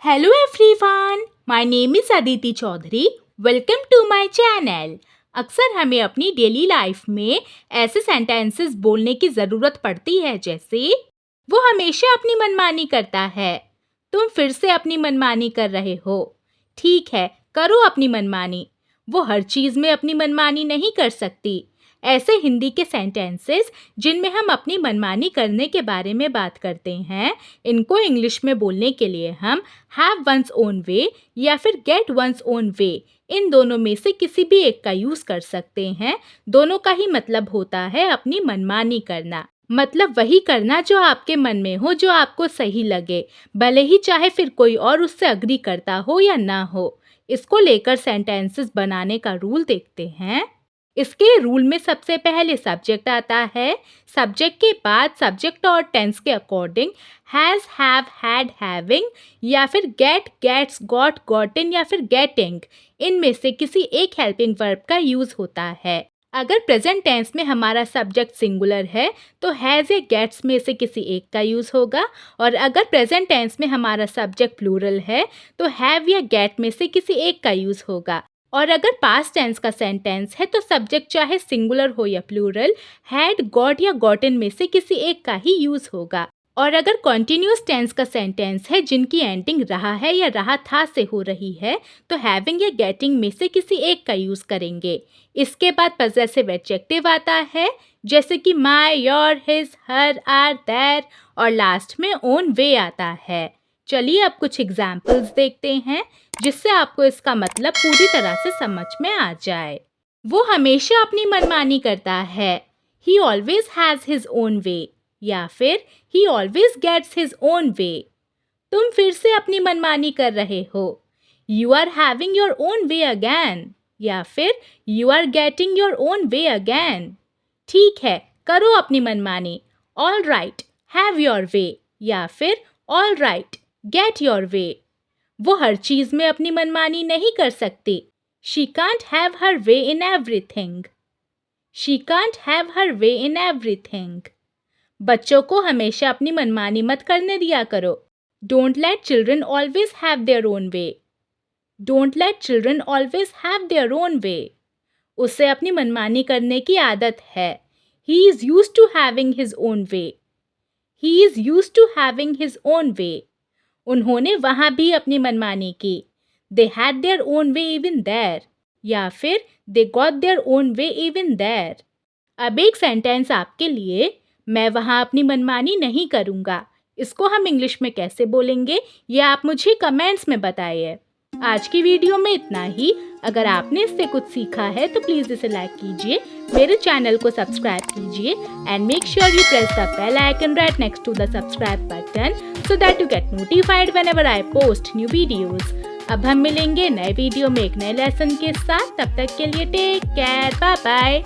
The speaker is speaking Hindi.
Hello everyone, my name is Aditi Chaudhary. Welcome to my channel. अक्सर हमें अपनी डेली लाइफ में ऐसे सेंटेंसेस बोलने की ज़रूरत पड़ती है जैसे वो हमेशा अपनी मनमानी करता है, तुम फिर से अपनी मनमानी कर रहे हो, ठीक है करो अपनी मनमानी, वो हर चीज़ में अपनी मनमानी नहीं कर सकती। ऐसे हिंदी के सेंटेंसेस जिनमें हम अपनी मनमानी करने के बारे में बात करते हैं, इनको इंग्लिश में बोलने के लिए हम हैव वंस ओन वे या फिर गेट वंस ओन वे, इन दोनों में से किसी भी एक का यूज़ कर सकते हैं। दोनों का ही मतलब होता है अपनी मनमानी करना, मतलब वही करना जो आपके मन में हो, जो आपको सही लगे, भले ही चाहे फिर कोई और उससे अग्री करता हो या ना हो। इसको लेकर सेंटेंसेस बनाने का रूल देखते हैं। इसके रूल में सबसे पहले सब्जेक्ट आता है, सब्जेक्ट के बाद सब्जेक्ट और टेंस के according has, have, had, having या फिर गेट, गेट्स, गॉट, गॉटन या फिर गेटिंग, इनमें से किसी एक हेल्पिंग वर्ब का यूज़ होता है। अगर प्रेजेंट टेंस में हमारा सब्जेक्ट सिंगुलर है तो हैज़ या गेट्स में से किसी एक का यूज़ होगा, और अगर प्रेजेंट टेंस में हमारा सब्जेक्ट प्लूरल है तो हैव या गेट में से किसी एक का यूज़ होगा। और अगर पास्ट टेंस का सेंटेंस है तो सब्जेक्ट चाहे सिंगुलर हो या प्लूरल, हैड, गॉट या गॉटन में से किसी एक का ही यूज़ होगा। और अगर कॉन्टिन्यूस टेंस का सेंटेंस है जिनकी एंडिंग रहा है या रहा था से हो रही है तो हैविंग या गेटिंग में से किसी एक का यूज़ करेंगे। इसके बाद पजेसिव एडजेक्टिव आता है, जैसे कि my, your, his, her, our, their, और लास्ट में ओन वे आता है। चलिए अब कुछ एग्जाम्पल्स देखते हैं जिससे आपको इसका मतलब पूरी तरह से समझ में आ जाए। वो हमेशा अपनी मनमानी करता है, he always has his own way, या फिर he always gets his own way. तुम फिर से अपनी मनमानी कर रहे हो, you are having your own way again, या फिर you are getting your own way again. ठीक है करो अपनी मनमानी, all right have your way, या फिर all right get your way. वो हर चीज़ में अपनी मनमानी नहीं कर सकती, she can't have her way in everything, she can't have her way in everything. बच्चों को हमेशा अपनी मनमानी मत करने दिया करो, don't let children always have their own way, don't let children always have their own way. उसे अपनी मनमानी करने की आदत है, he is used to having his own way, he is used to having his own way. उन्होंने वहाँ भी अपनी मनमानी की, they had their own way even there, या फिर they got their own way even there. अब एक सेंटेंस आपके लिए, मैं वहाँ अपनी मनमानी नहीं करूँगा, इसको हम इंग्लिश में कैसे बोलेंगे ये आप मुझे कमेंट्स में बताइए। आज की वीडियो में इतना ही। अगर आपने इससे कुछ सीखा है तो प्लीज़ इसे लाइक कीजिए, मेरे चैनल को सब्सक्राइब कीजिए and make sure you press the bell icon right next to the subscribe button so that you get notified whenever I post new videos. अब हम मिलेंगे नए वीडियो में एक नए लेसन के साथ, तब तक के लिए टेक केयर, बाय बाय।